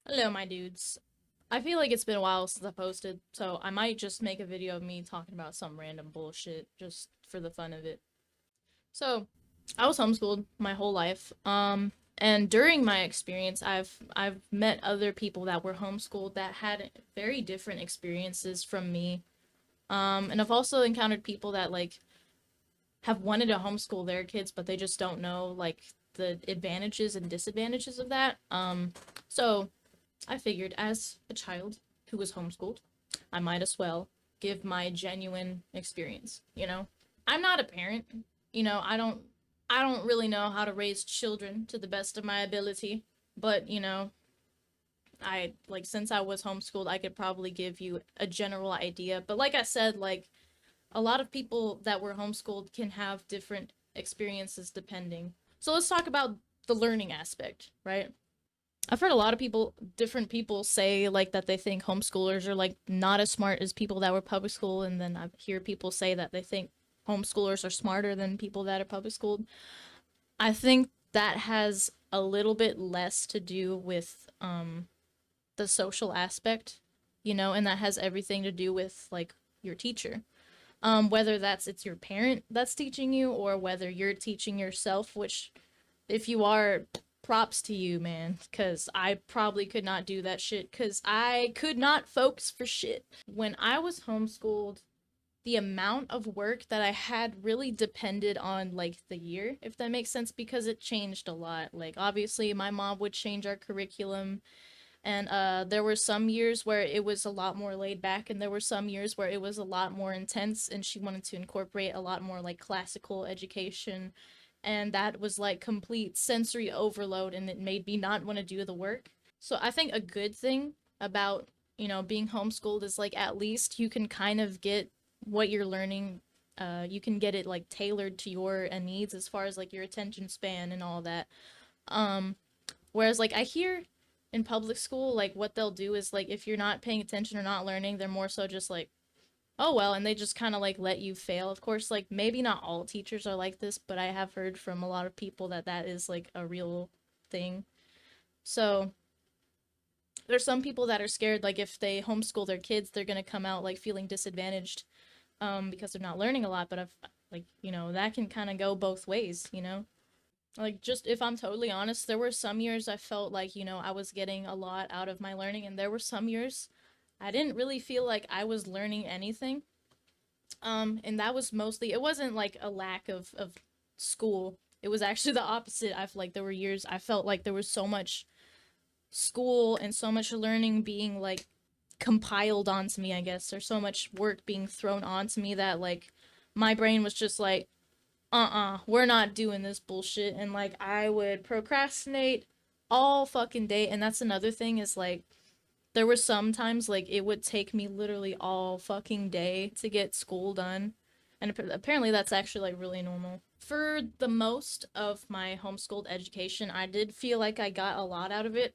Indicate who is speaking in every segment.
Speaker 1: Hello, my dudes. I feel like it's been a while since I posted, so I might just make a video of me talking about some random bullshit just for the fun of it. So, I was homeschooled my whole life. And during my experience, I've met other people that were homeschooled that had very different experiences from me. And I've also encountered people that have wanted to homeschool their kids, but they just don't know the advantages and disadvantages of that. So I figured as a child who was homeschooled, I might as well give my genuine experience. I'm not a parent. I don't really know how to raise children to the best of my ability, but I since I was homeschooled, I could probably give you a general idea. But like I said, a lot of people that were homeschooled can have different experiences depending. So let's talk about the learning aspect, right? I've heard a lot of different people say that they think homeschoolers are not as smart as people that were public school, and then I hear people say that they think homeschoolers are smarter than people that are public schooled. I think that has a little bit less to do with the social aspect, and that has everything to do with your teacher. Whether it's your parent that's teaching you or whether you're teaching yourself, which if you are, props to you, man, because I probably could not do that shit because I could not focus for shit. When I was homeschooled, the amount of work that I had really depended on the year, if that makes sense, because it changed a lot. Like, obviously, my mom would change our curriculum, and there were some years where it was a lot more laid back, and there were some years where it was a lot more intense, and she wanted to incorporate a lot more classical education, and that was complete sensory overload, and it made me not want to do the work. So I think a good thing about being homeschooled is at least you can kind of get what you're learning. You can get it tailored to your needs as far as your attention span and all that. um Whereas I hear in public school, what they'll do is if you're not paying attention or not learning, they're more so just oh well, and they just kind of let you fail. Of course, maybe not all teachers are like this, but I have heard from a lot of people that that is a real thing. So there's some people that are scared if they homeschool their kids, they're going to come out feeling disadvantaged because they're not learning a lot, but I've that can kind of go both ways. Just if I'm totally honest, there were some years I felt I was getting a lot out of my learning, and there were some years I didn't really feel like I was learning anything. And that was mostly, it wasn't a lack of school. It was actually the opposite. I've there were years I felt like there was so much school and so much learning being compiled onto me, I guess, or so much work being thrown onto me that my brain was just we're not doing this bullshit. And I would procrastinate all fucking day. And that's another thing is there were some times it would take me literally all fucking day to get school done. And apparently that's actually really normal. For the most of my homeschooled education, I did feel like I got a lot out of it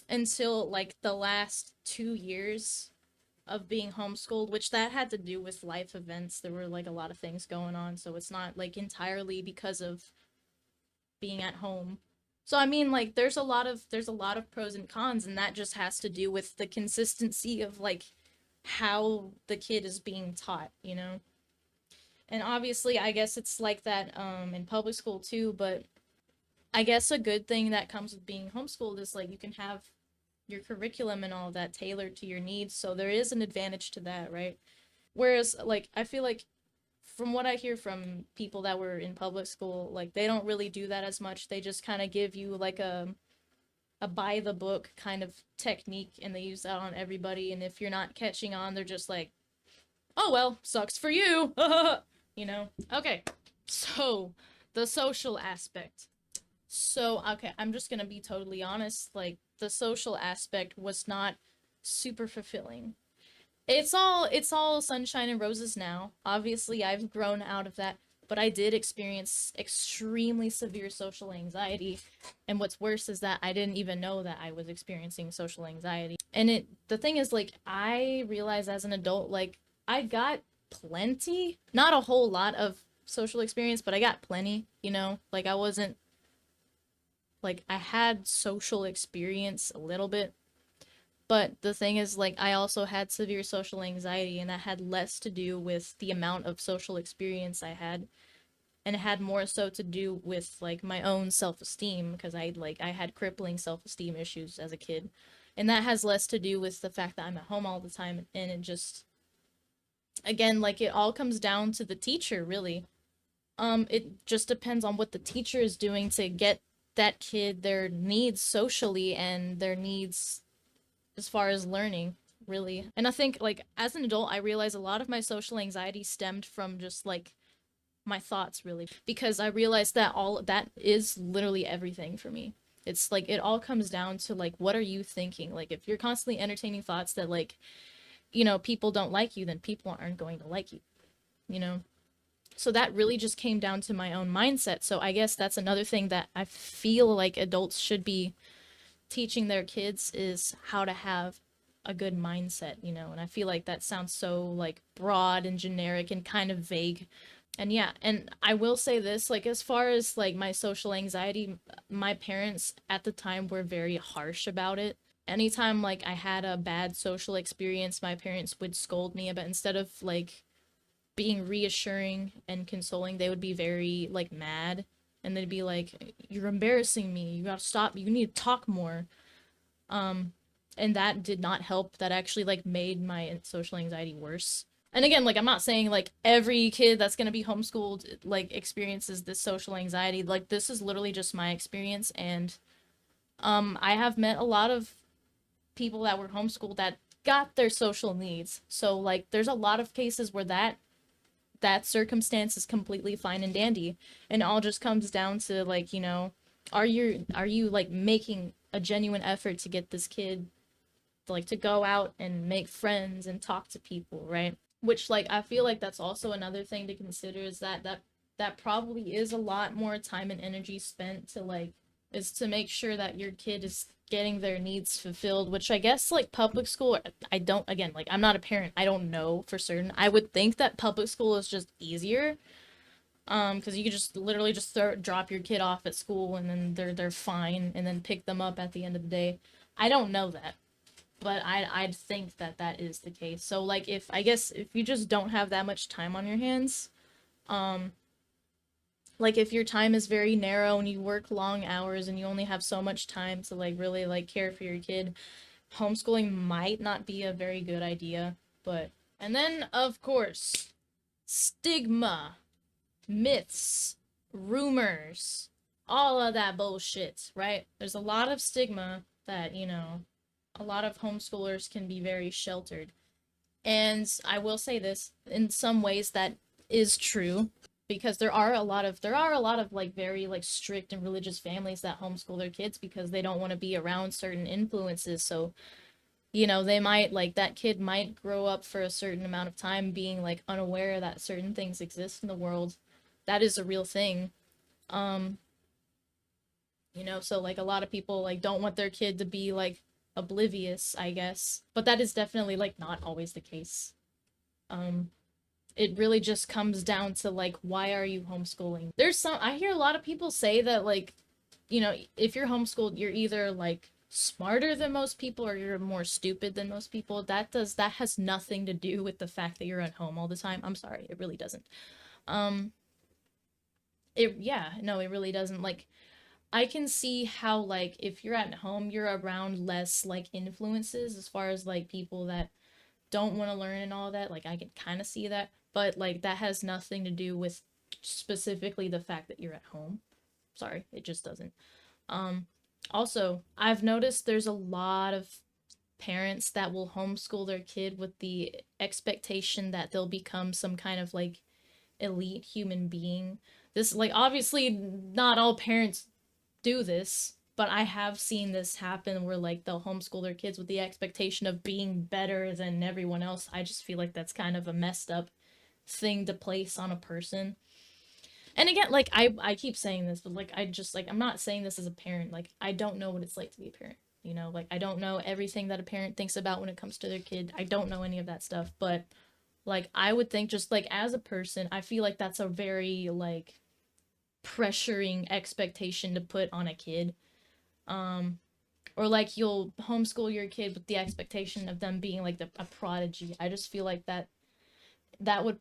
Speaker 1: until the last 2 years of being homeschooled, which that had to do with life events. There were a lot of things going on, so it's not entirely because of being at home. So I mean there's a lot of pros and cons, and that just has to do with the consistency of how the kid is being taught. And obviously I guess it's like that in public school too, but I guess a good thing that comes with being homeschooled is you can have your curriculum and all of that tailored to your needs, so there is an advantage to that, right? Whereas I feel like from what I hear from people that were in public school, they don't really do that as much. They just kind of give you a by the book kind of technique, and they use that on everybody, and if you're not catching on, they're just "Oh well, sucks for you." Okay. So, the social aspect. So, okay, I'm just going to be totally honest, the social aspect was not super fulfilling. It's all sunshine and roses now. Obviously, I've grown out of that, but I did experience extremely severe social anxiety. And what's worse is that I didn't even know that I was experiencing social anxiety. And the thing is I realized as an adult I got plenty, not a whole lot of social experience, but I got plenty. I wasn't I had social experience a little bit. But the thing is, like, I also had severe social anxiety, and that had less to do with the amount of social experience I had, and it had more so to do with like my own self-esteem, because I had crippling self-esteem issues as a kid. And that has less to do with the fact that I'm at home all the time, and it just, again, like, it all comes down to the teacher, really. It just depends on what the teacher is doing to get that kid their needs socially and their needs as far as learning, really. And I think, like, as an adult, I realize a lot of my social anxiety stemmed from just like my thoughts, really, because I realized that all that is literally everything for me. It's like it all comes down to like, what are you thinking? Like, if you're constantly entertaining thoughts that, like, people don't like you, then people aren't going to like you, you know? So that really just came down to my own mindset. So I guess that's another thing that I feel like adults should be teaching their kids, is how to have a good mindset, and I feel like that sounds so like broad and generic and kind of vague. And yeah, and I will say this, like, as far as like my social anxiety, my parents at the time were very harsh about it. Anytime like I had a bad social experience, my parents would scold me, but instead of like being reassuring and consoling, they would be very like mad, and they'd be like, "You're embarrassing me. You gotta stop. You need to talk more." Um, and that did not help. That actually like made my social anxiety worse. And again, like, I'm not saying like every kid that's gonna be homeschooled like experiences this social anxiety. Like, this is literally just my experience, and I have met a lot of people that were homeschooled that got their social needs. So like, there's a lot of cases where that circumstance is completely fine and dandy, and it all just comes down to like, are you like making a genuine effort to get this kid like to go out and make friends and talk to people, right? Which, like, I feel like that's also another thing to consider, is that probably is a lot more time and energy spent to like, is to make sure that your kid is getting their needs fulfilled, which I guess like public school, I don't, again, like, I'm not a parent, I don't know for certain. I would think that public school is just easier, because you could just literally just drop your kid off at school, and then they're fine, and then pick them up at the end of the day. I don't know that, but I'd think that that is the case. So like, if I guess if you just don't have that much time on your hands, um like, if your time is very narrow and you work long hours and you only have so much time to like really like care for your kid, homeschooling might not be a very good idea. But, and then of course, stigma, myths, rumors, all of that bullshit, right? There's a lot of stigma that, a lot of homeschoolers can be very sheltered. And I will say this, in some ways that is true, because there are a lot of like very like strict and religious families that homeschool their kids because they don't want to be around certain influences. So, they might, like, that kid might grow up for a certain amount of time being like unaware that certain things exist in the world. That is a real thing. Um, so like a lot of people like don't want their kid to be like oblivious, I guess. But that is definitely like not always the case. Um, it really just comes down to like, why are you homeschooling? I hear a lot of people say that, like, if you're homeschooled, you're either like smarter than most people or you're more stupid than most people. That has nothing to do with the fact that you're at home all the time. I'm sorry, it really doesn't. Um, yeah, no, it really doesn't. Like, I can see how, like, if you're at home, you're around less like influences as far as like people that don't want to learn and all that. Like, I can kind of see that, but like, that has nothing to do with specifically the fact that you're at home. Sorry, it just doesn't. Um, Also, I've noticed there's a lot of parents that will homeschool their kid with the expectation that they'll become some kind of like elite human being. This, like, obviously not all parents do this, but I have seen this happen where like they'll homeschool their kids with the expectation of being better than everyone else. I just feel like that's kind of a messed up thing to place on a person. And again, like, I keep saying this, but like, I just, like, I'm not saying this as a parent. Like, I don't know what it's like to be a parent. Like, I don't know everything that a parent thinks about when it comes to their kid. I don't know any of that stuff, but like, I would think, just like as a person, I feel like that's a very like pressuring expectation to put on a kid. Um or like you'll homeschool your kid with the expectation of them being like a prodigy. I just feel like that would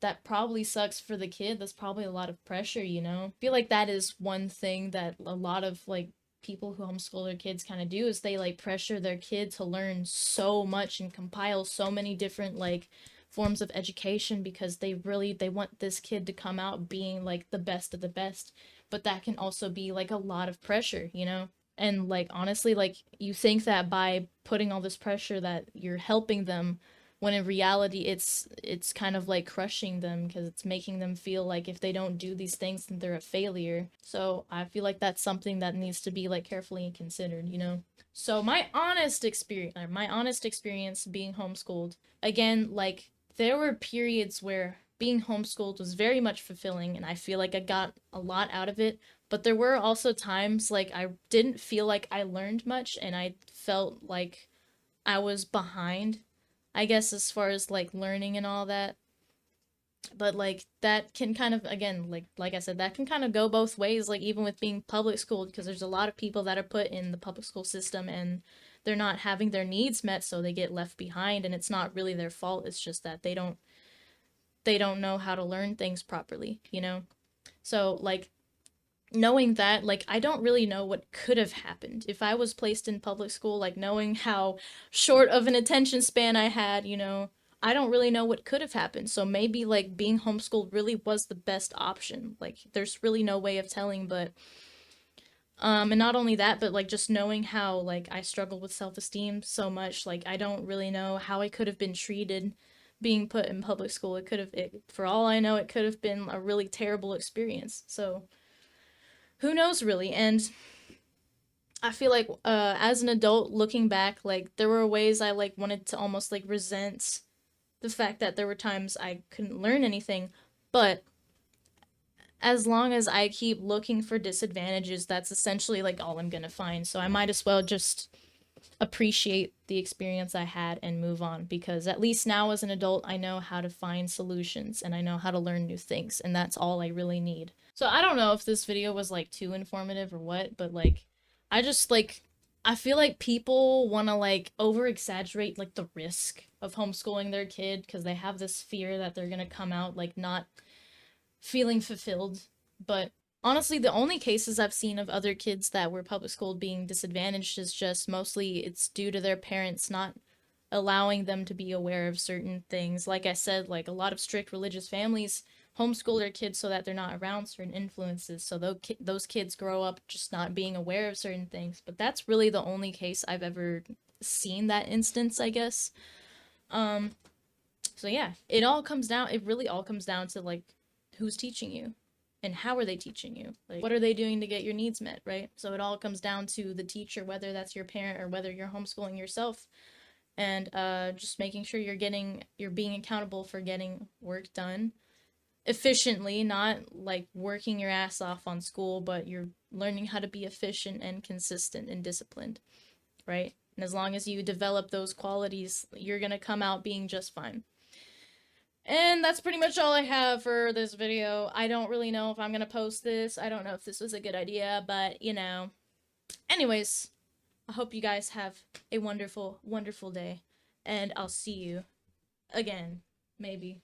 Speaker 1: that probably sucks for the kid. That's probably a lot of pressure, you know? I feel like that is one thing that a lot of like people who homeschool their kids kind of do is they like pressure their kid to learn so much and compile so many different like forms of education because they want this kid to come out being like the best of the best. But that can also be like a lot of pressure, you know? And like honestly, like you think that by putting all this pressure that you're helping them, when in reality it's kind of like crushing them because it's making them feel like if they don't do these things then they're a failure. So I feel like that's something that needs to be like carefully considered, you know. So my honest experience being homeschooled, again, like there were periods where being homeschooled was very much fulfilling and I feel like I got a lot out of it, but there were also times like I didn't feel like I learned much and I felt like I was behind, I guess, as far as like learning and all that. But like that can kind of, again, like I said, that can kind of go both ways, like even with being public schooled, because there's a lot of people that are put in the public school system and they're not having their needs met, so they get left behind and it's not really their fault. It's just that they don't know how to learn things properly, you know? So like knowing that, like, I don't really know what could have happened if I was placed in public school, like, knowing how short of an attention span I had, you know, I don't really know what could have happened. So maybe, like, being homeschooled really was the best option. Like, there's really no way of telling, but, and not only that, but, like, just knowing how, like, I struggled with self esteem so much, like, I don't really know how I could have been treated being put in public school. For all I know, it could have been a really terrible experience. So, who knows really? And I feel like as an adult looking back, like there were ways I like wanted to almost like resent the fact that there were times I couldn't learn anything, but as long as I keep looking for disadvantages, that's essentially like all I'm going to find. So I might as well just appreciate the experience I had and move on because at least now as an adult, I know how to find solutions and I know how to learn new things, and that's all I really need. So I don't know if this video was like too informative or what, but like I just like I feel like people want to like over exaggerate like the risk of homeschooling their kid because they have this fear that they're going to come out like not feeling fulfilled. But honestly, the only cases I've seen of other kids that were public schooled being disadvantaged is just mostly it's due to their parents not allowing them to be aware of certain things. Like I said, like a lot of strict religious families homeschool their kids so that they're not around certain influences. So those kids grow up just not being aware of certain things. But that's really the only case I've ever seen that instance, I guess. Um, so yeah, it really all comes down to like who's teaching you and how are they teaching you? Like what are they doing to get your needs met, right? So it all comes down to the teacher, whether that's your parent or whether you're homeschooling yourself, and just making sure you're being accountable for getting work done efficiently, not like working your ass off on school, but you're learning how to be efficient and consistent and disciplined, right? And as long as you develop those qualities, you're gonna come out being just fine. And that's pretty much all I have for this video. I don't really know if I'm gonna post this. I don't know if this was a good idea, but you know. Anyways, I hope you guys have a wonderful, wonderful day. And I'll see you again. Maybe.